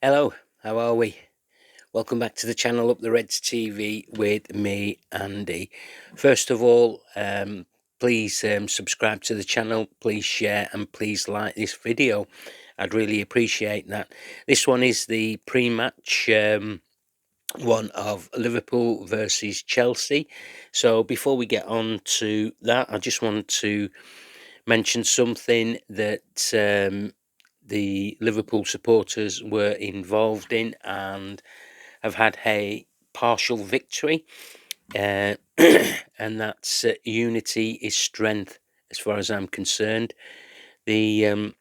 Hello, how are we? Welcome back to the channel Up the Reds TV with me, Andy. First of all, please subscribe to the channel, please share and please like this video. I'd really appreciate that. This one is the pre-match one of Liverpool versus Chelsea. So before we get on to that, I just want to mention something that the Liverpool supporters were involved in and have had a partial victory, and that's unity is strength as far as I'm concerned. The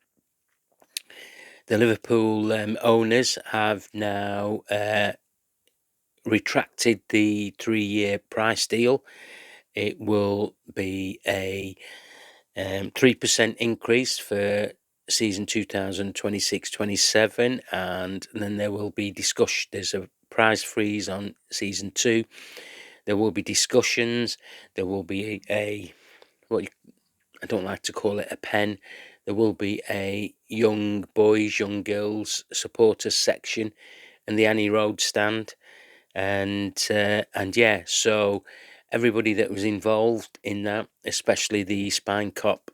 Liverpool owners have now retracted the 3-year price deal. It will be a 3% increase for season 2026-27, and then there will be discussion. There's a price freeze on season 2. There will be discussions. There will be I don't like to call it a pen. There will be a young boys, young girls supporters section and the Annie Road stand, and yeah, so everybody that was involved in that, especially the Spine Cop,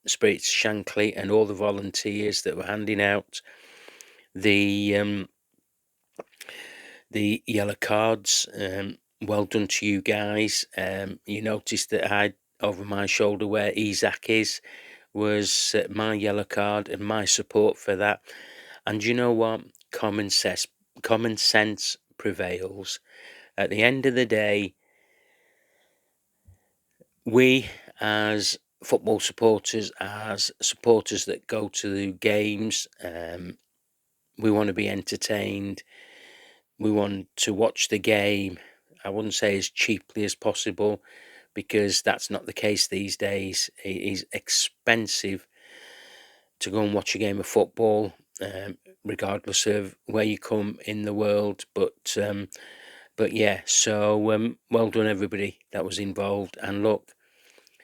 Spirits Shankly, and all the volunteers that were handing out the yellow cards. Well done to you guys. You noticed that I had over my shoulder where Isaac was my yellow card and my support for that. And you know what? Common sense prevails. At the end of the day, we as football supporters, as supporters that go to the games, we want to be entertained. We want to watch the game, I wouldn't say as cheaply as possible, because that's not the case these days. It is expensive to go and watch a game of football, regardless of where you come in the world. But yeah, so well done everybody that was involved. And look,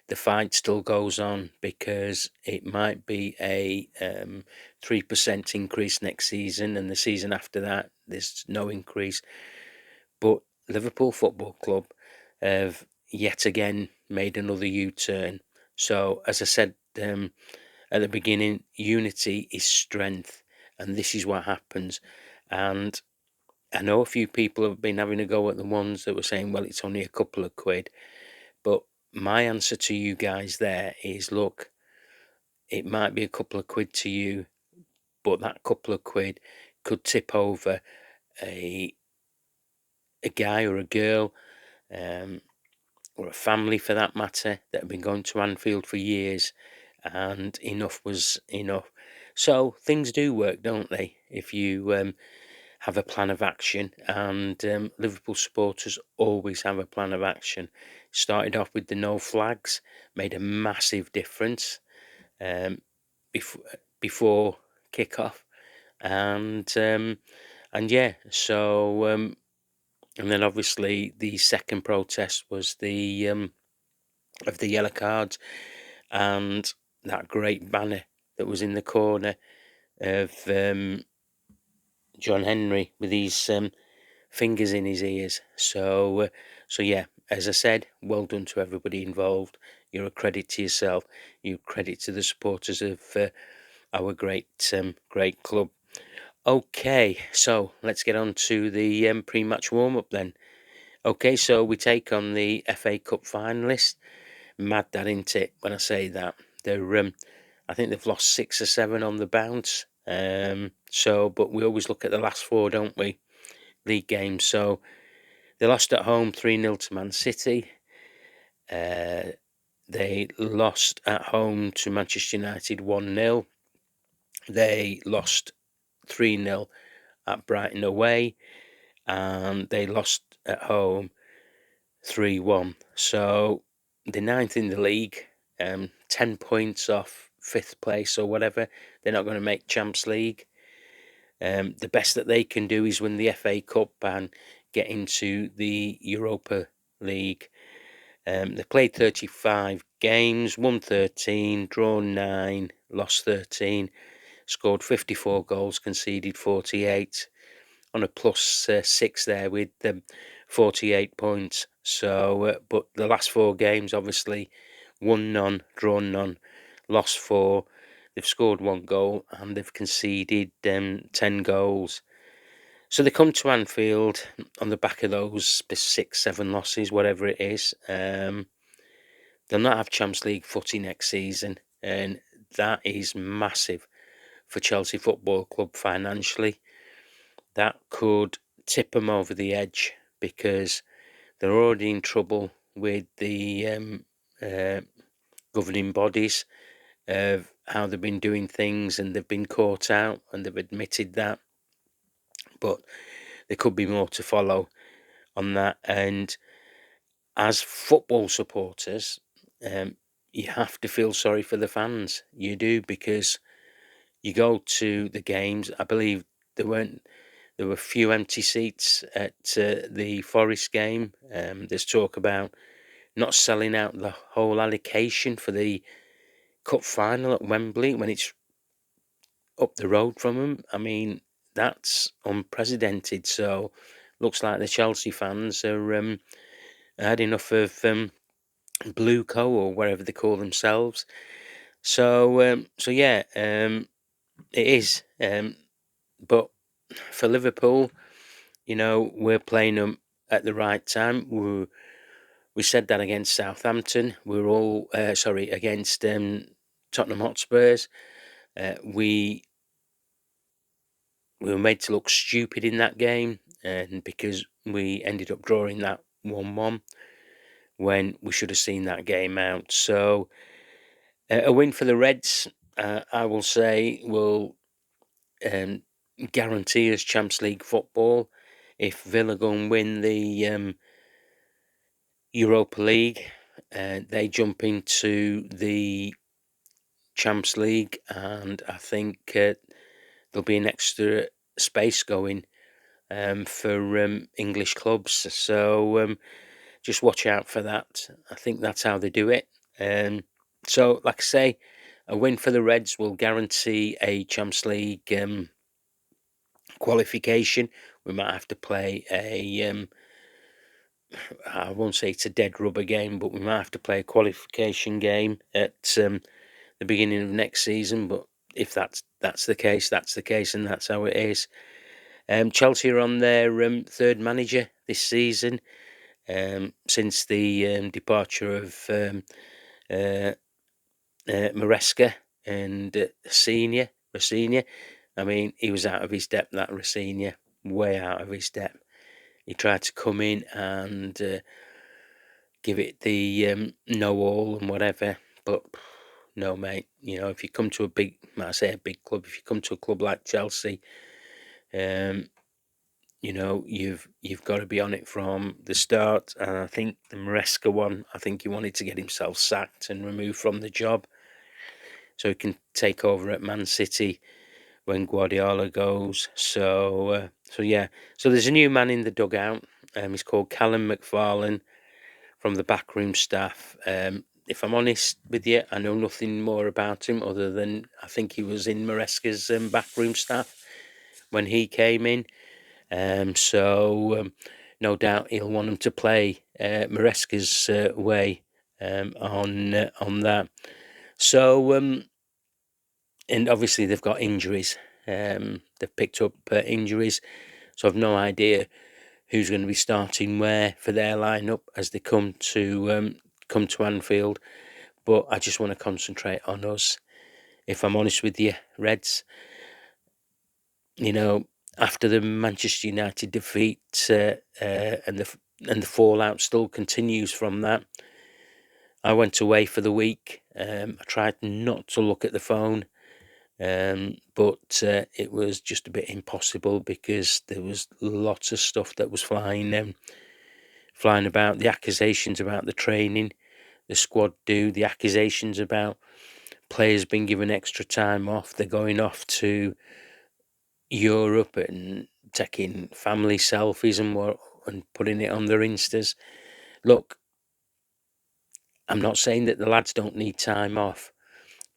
the fight still goes on, because it might be a 3% increase next season, and the season after that there's no increase. But Liverpool Football Club have yet again made another U-turn. So as I said at the beginning, unity is strength, and this is what happens. And I know a few people have been having a go at the ones that were saying, well, it's only a couple of quid. But my answer to you guys there is, look, it might be a couple of quid to you, but that couple of quid could tip over a guy or a girl, or a family for that matter, that have been going to Anfield for years, and enough was enough. So things do work, don't they, if you have a plan of action, and Liverpool supporters always have a plan of action. Started off with the no flags, made a massive difference before kick-off, and yeah, so and then obviously the second protest was the of the yellow cards, and that great banner that was in the corner of John Henry with his fingers in his ears. So yeah, as I said, well done to everybody involved. You're a credit to yourself. You're a credit to the supporters of our great club. Okay, so let's get on to the pre-match warm-up then. Okay, so we take on the FA Cup finalists. Mad that, ain't it, when I say that. They're I think they've lost 6 or 7 on the bounce. But we always look at the last 4, don't we? League games. So they lost at home 3-0 to Man City. They lost at home to Manchester United 1-0. They lost 3-0 at Brighton away, and they lost at home 3-1. So they're 9th in the league, 10 points off 5th place or whatever. They're not going to make Champions League. The best that they can do is win the FA Cup and get into the Europa League. They played 35 games, won 13, drawn 9, lost 13. scored 54 goals, conceded 48, on a +6 there with 48 points. So, but the last 4 games, obviously, won none, drawn none, lost 4. They've scored 1 goal and they've conceded 10 goals. So they come to Anfield on the back of those 6, 7 losses, whatever it is. They'll not have Champions League footy next season, and that is massive for Chelsea Football Club financially. That could tip them over the edge because they're already in trouble with the governing bodies of how they've been doing things, and they've been caught out and they've admitted that. But there could be more to follow on that. And as football supporters, you have to feel sorry for the fans. You do, because you go to the games. I believe there were few empty seats at the Forest game. There's talk about not selling out the whole allocation for the cup final at Wembley when it's up the road from them. I mean, that's unprecedented. So looks like the Chelsea fans are had enough of Blue Co, or whatever they call themselves. So yeah, it is. But for Liverpool, we're playing them at the right time. We said that against Southampton. We were all against Tottenham Hotspurs. We were made to look stupid in that game, and because we ended up drawing that 1-1 when we should have seen that game out. So a win for the Reds, I will say, will guarantee us Champions League football. If Villa go and win the Europa League, they jump into the Champions League, and I think there'll be an extra space going for English clubs. So just watch out for that. I think that's how they do it. So, like I say, a win for the Reds will guarantee a Champions League qualification. We might have to play I won't say it's a dead rubber game, but we might have to play a qualification game at the beginning of next season. But if that's the case, that's the case, and that's how it is. Chelsea are on their third manager this season since the departure of Maresca and Senior. I mean, he was out of his depth, that Rossini, way out of his depth. He tried to come in and give it the know-all and whatever, but no, mate. If you come to a big club, if you come to a club like Chelsea, you've got to be on it from the start. And I think the Maresca one, I think he wanted to get himself sacked and removed from the job so he can take over at Man City when Guardiola goes. So yeah. So there's a new man in the dugout. He's called Callum McFarlane from the backroom staff. If I'm honest with you, I know nothing more about him other than I think he was in Maresca's backroom staff when he came in. So no doubt he'll want him to play Maresca's way on that. So and obviously they've got injuries. They've picked up injuries, so I've no idea who's going to be starting where for their lineup as they come to Anfield. But I just want to concentrate on us. If I'm honest with you, Reds, after the Manchester United defeat and the fallout still continues from that, I went away for the week. I tried not to look at the phone. But it was just a bit impossible because there was lots of stuff that was flying about. The accusations about the training the squad do, the accusations about players being given extra time off. They're going off to Europe and taking family selfies and putting it on their Instas. Look, I'm not saying that the lads don't need time off,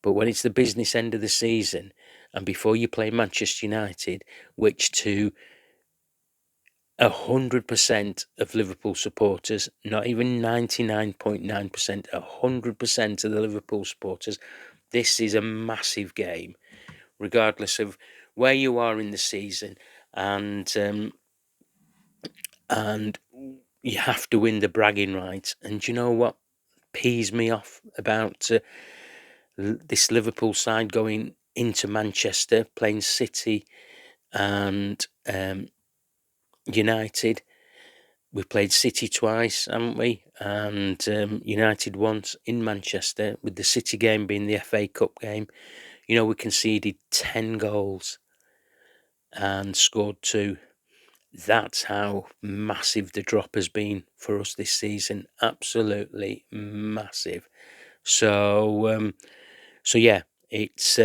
but when it's the business end of the season and before you play Manchester United, which to 100% of Liverpool supporters, not even 99.9%, 100% of the Liverpool supporters, this is a massive game, regardless of where you are in the season, and you have to win the bragging rights. And you know what pees me off about this Liverpool side going into Manchester, playing City and United? We played City twice, haven't we? And United once in Manchester, with the City game being the FA Cup game. You know, we conceded 10 goals and scored 2. That's how massive the drop has been for us this season. Absolutely massive. So yeah, it's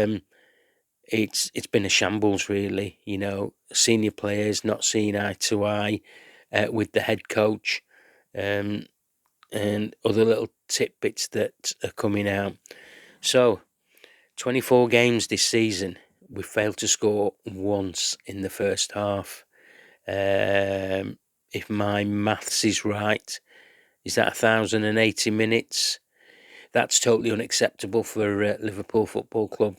been a shambles, really. You know, senior players not seeing eye to eye with the head coach, and other little tidbits that are coming out. So, 24 games this season, we failed to score once in the first half. If my maths is right, is that 1,080 minutes? That's totally unacceptable for Liverpool Football Club.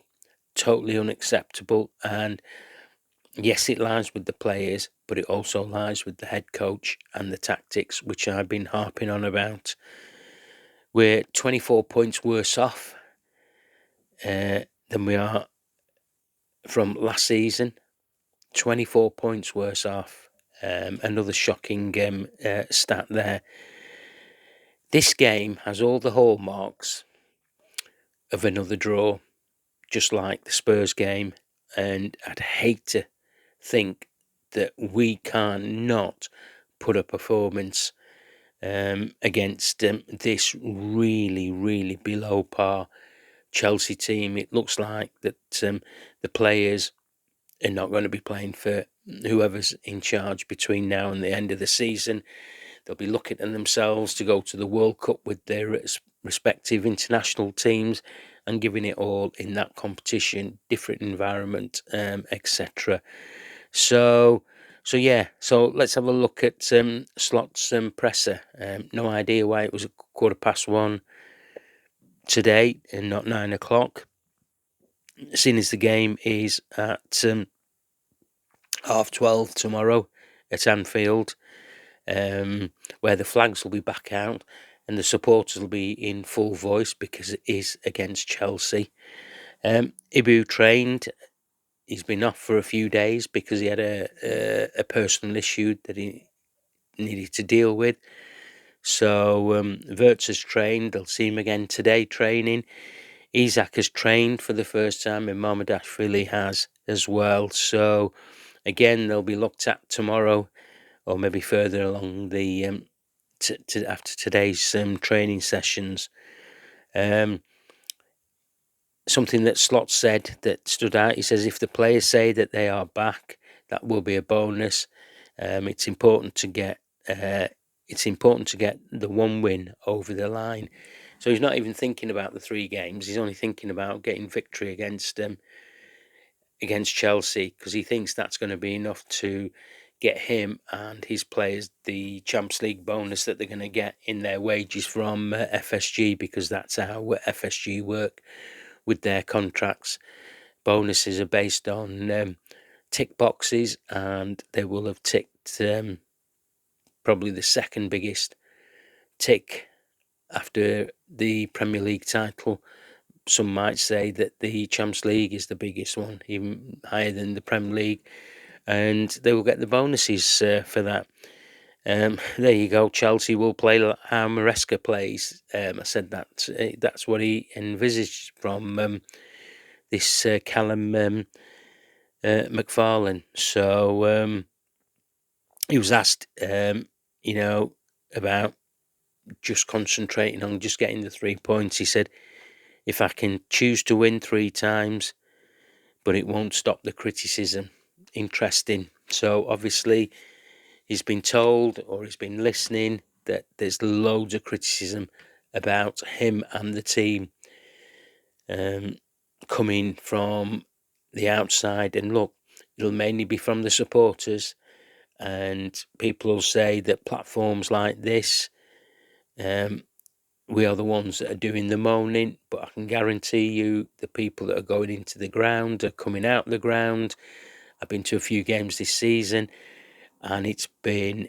Totally unacceptable. And yes, it lies with the players, but it also lies with the head coach and the tactics, which I've been harping on about. We're 24 points worse off than we are from last season. 24 points worse off. Another shocking stat there. This game has all the hallmarks of another draw, just like the Spurs game, and I'd hate to think that we cannot put a performance against this really, really below par Chelsea team. It looks like that the players are not going to be playing for whoever's in charge between now and the end of the season. They'll be looking at themselves to go to the World Cup with their respective international teams and giving it all in that competition, different environment, etc. So yeah. So let's have a look at Slot's presser. No idea why it was 1:15 today and not 9 o'clock. Seeing as the game is at 12:30 tomorrow at Anfield, where the flags will be back out and the supporters will be in full voice because it is against Chelsea. Ibu trained. He's been off for a few days because he had a personal issue that he needed to deal with. So Wirtz has trained. They'll see him again today training. Isak has trained for the first time, and Mamardashvili has as well. So again, they'll be looked at tomorrow, or maybe further along the after today's training sessions. Something that Slot said that stood out. He says, if the players say that they are back, that will be a bonus. It's important to get the one win over the line. So he's not even thinking about the 3 games. He's only thinking about getting victory against Chelsea, because he thinks that's going to be enough to get him and his players the Champions League bonus that they're going to get in their wages from FSG, because that's how FSG work with their contracts. Bonuses are based on tick boxes, and they will have ticked probably the second biggest tick after the Premier League title. Some might say that the Champions League is the biggest one, even higher than the Premier League, and they will get the bonuses for that. There you go. Chelsea will play how Maresca plays. I said that's what he envisaged from this Callum McFarlane. So he was asked, about just concentrating on just getting the 3 points. He said, if I can choose to win 3 times, but it won't stop the criticism. Interesting. So obviously he's been told, or he's been listening, that there's loads of criticism about him and the team coming from the outside. And look, it'll mainly be from the supporters, and people will say that platforms like this, we are the ones that are doing the moaning, but I can guarantee you the people that are going into the ground are coming out the ground. I've been to a few games this season, and it's been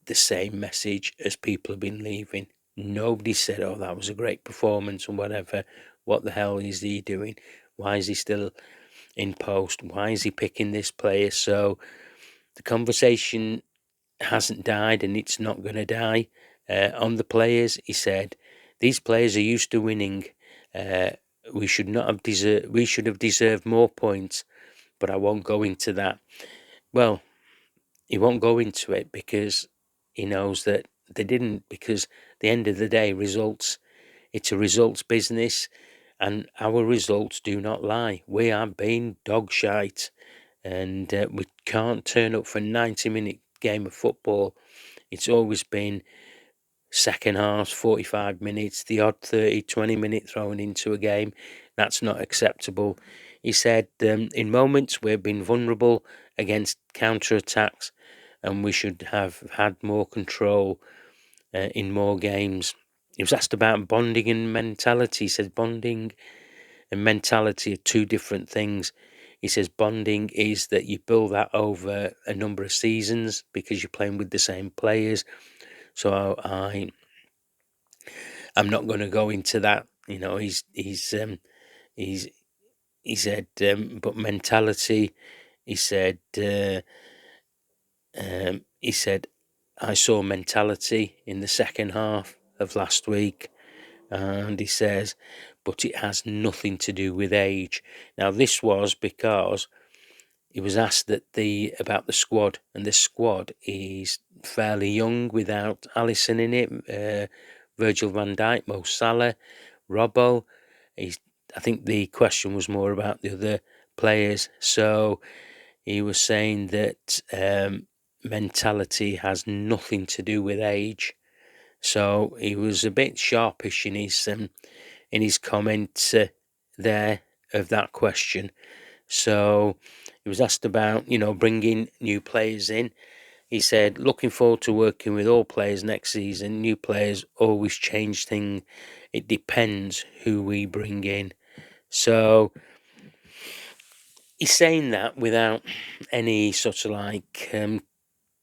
the same message as people have been leaving. Nobody said, oh, that was a great performance and whatever. What the hell is he doing? Why is he still in post? Why is he picking this player? So the conversation hasn't died, and it's not going to die. On the players, he said, these players are used to winning. We should not have deserved. We should have deserved more points, but I won't go into that. Well, he won't go into it because he knows that they didn't. Because at the end of the day, results. It's a results business, and our results do not lie. We are being dog shite, and we can't turn up for a 90-minute game of football. It's always been second half, 45 minutes, the odd 30, 20-minute thrown into a game. That's not acceptable. He said, in moments we've been vulnerable against counter-attacks, and we should have had more control in more games. He was asked about bonding and mentality. He says bonding and mentality are two different things. He says bonding is that you build that over a number of seasons because you're playing with the same players. So I'm not going to go into that. You know, he said, but mentality. He said, I saw mentality in the second half of last week, and he says, but it has nothing to do with age. Now, this was because he was asked about the squad, and the squad is fairly young without Alisson in it, Virgil van Dijk, Mo Salah, Robbo. I think the question was more about the other players. So he was saying that mentality has nothing to do with age. So he was a bit sharpish in his comment there of that question. So he was asked about, bringing new players in. He said, looking forward to working with all players next season. New players always change things. It depends who we bring in. So he's saying that without any sort of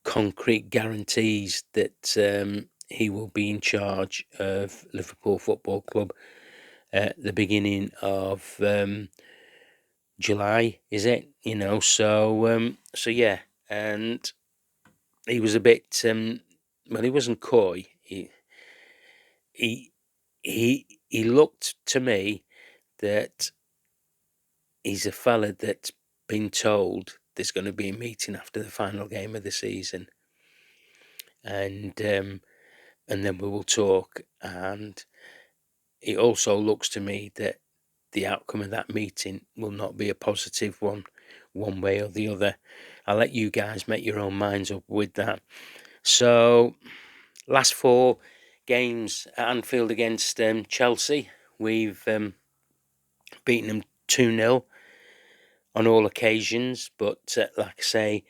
concrete guarantees that he will be in charge of Liverpool Football Club at the beginning of July, is it? So yeah, and he was a bit well, he wasn't coy. He he looked to me that he's a fella that's been told there's going to be a meeting after the final game of the season, and then we will talk. And it also looks to me that the outcome of that meeting will not be a positive one way or the other. I'll let you guys make your own minds up with that. So, last 4 games at Anfield against Chelsea, we've beaten them 2-0 on all occasions. But like I say,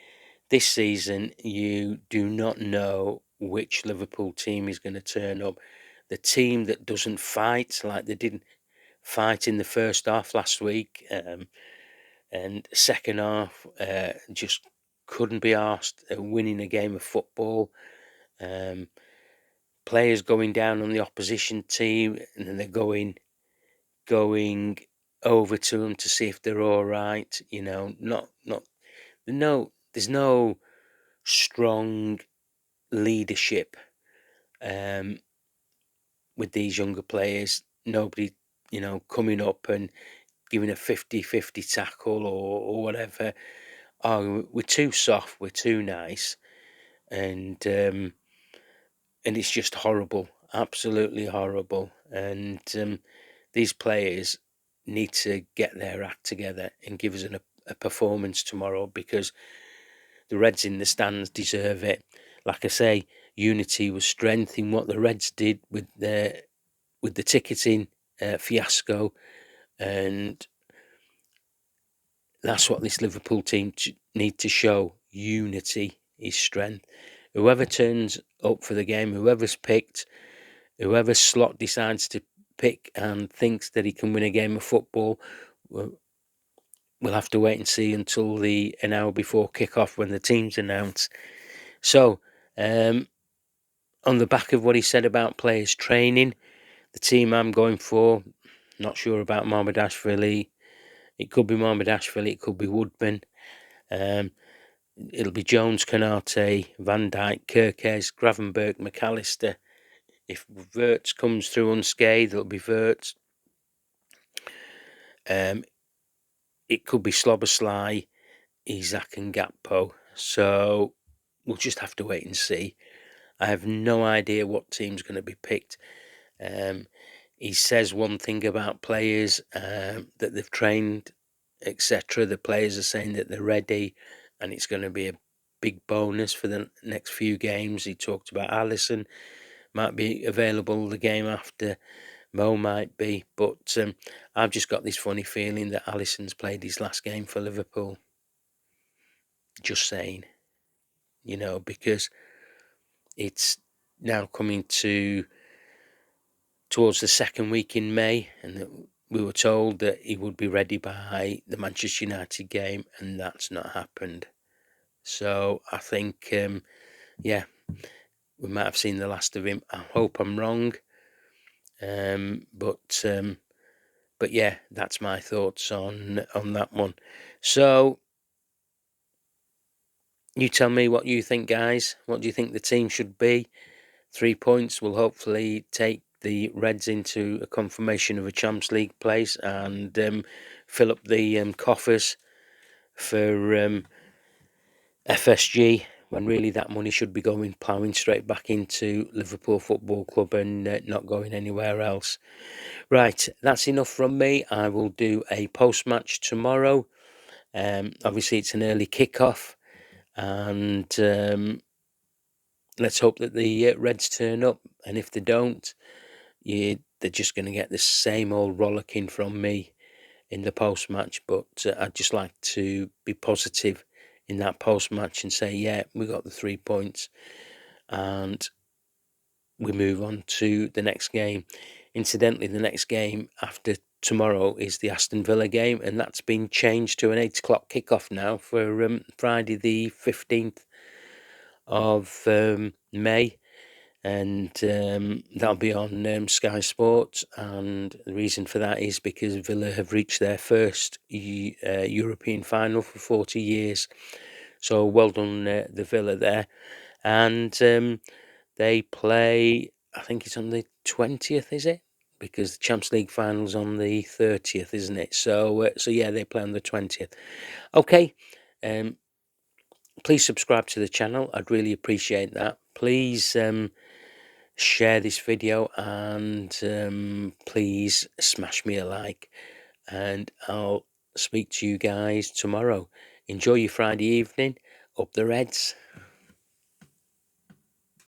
this season you do not know which Liverpool team is going to turn up. The team that doesn't fight, like they didn't fight in the first half last week, and second half just couldn't be asked winning a game of football. Players going down on the opposition team, and then they're going over to them to see if they're all right. There's no strong leadership with these younger players. Nobody, coming up and giving a 50-50 tackle or whatever. Oh, we're too soft, we're too nice, and it's just horrible, absolutely horrible. And these players need to get their act together and give us a performance tomorrow, because the Reds in the stands deserve it. Like I say, unity was strength in what the Reds did with the ticketing fiasco, and That's what this Liverpool team need to show. Unity is strength. Whoever turns up for the game, whoever's picked, whoever slot decides to pick and thinks that he can win a game of football, we'll have to wait and see until an hour before kick-off when the team's announced. So, on the back of what he said about players training, the team I'm going for, not sure about Mohamedashvili. It could be Mohamedashvili, it could be Woodman. It'll be Jones, Konate, Van Dijk, Kirkes, Gravenberch, McAllister. If Wirtz comes through unscathed, it'll be Wirtz. It could be Slobosly, Isak and Gakpo. So we'll just have to wait and see. I have no idea what team's going to be picked. He says one thing about players that they've trained, etc. The players are saying that they're ready, and it's going to be a big bonus for the next few games. He talked about Alisson might be available the game after. Mo might be, but I've just got this funny feeling that Alisson's played his last game for Liverpool. Just saying, because it's now coming towards the second week in May, and we were told that he would be ready by the Manchester United game, and that's not happened. So I think, we might have seen the last of him. I hope I'm wrong, but yeah, that's my thoughts on that one. So you tell me what you think, guys. What do you think the team should be? 3 points will hopefully take the Reds into a confirmation of a Champions League place and fill up the coffers for FSG, when really that money should be ploughing straight back into Liverpool Football Club and not going anywhere else. Right, that's enough from me. I will do a post-match tomorrow. Obviously, it's an early kick-off, and let's hope that the Reds turn up. And if they don't, they're just going to get the same old rollicking from me in the post-match. But I'd just like to be positive in that post-match and say, yeah, we got the 3 points, and we move on to the next game. Incidentally, the next game after tomorrow is the Aston Villa game, and that's been changed to an 8 o'clock kickoff now for Friday the 15th of May, and that'll be on Sky Sports. And the reason for that is because Villa have reached their first European final for 40 years. So well done, the Villa there. And they play, I think it's on the 20th, is it? Because the Champions League final's on the 30th, isn't it? So yeah, they play on the 20th. Okay, please subscribe to the channel. I'd really appreciate that. Please share this video, and please smash me a like. And I'll speak to you guys tomorrow. Enjoy your Friday evening. Up the Reds.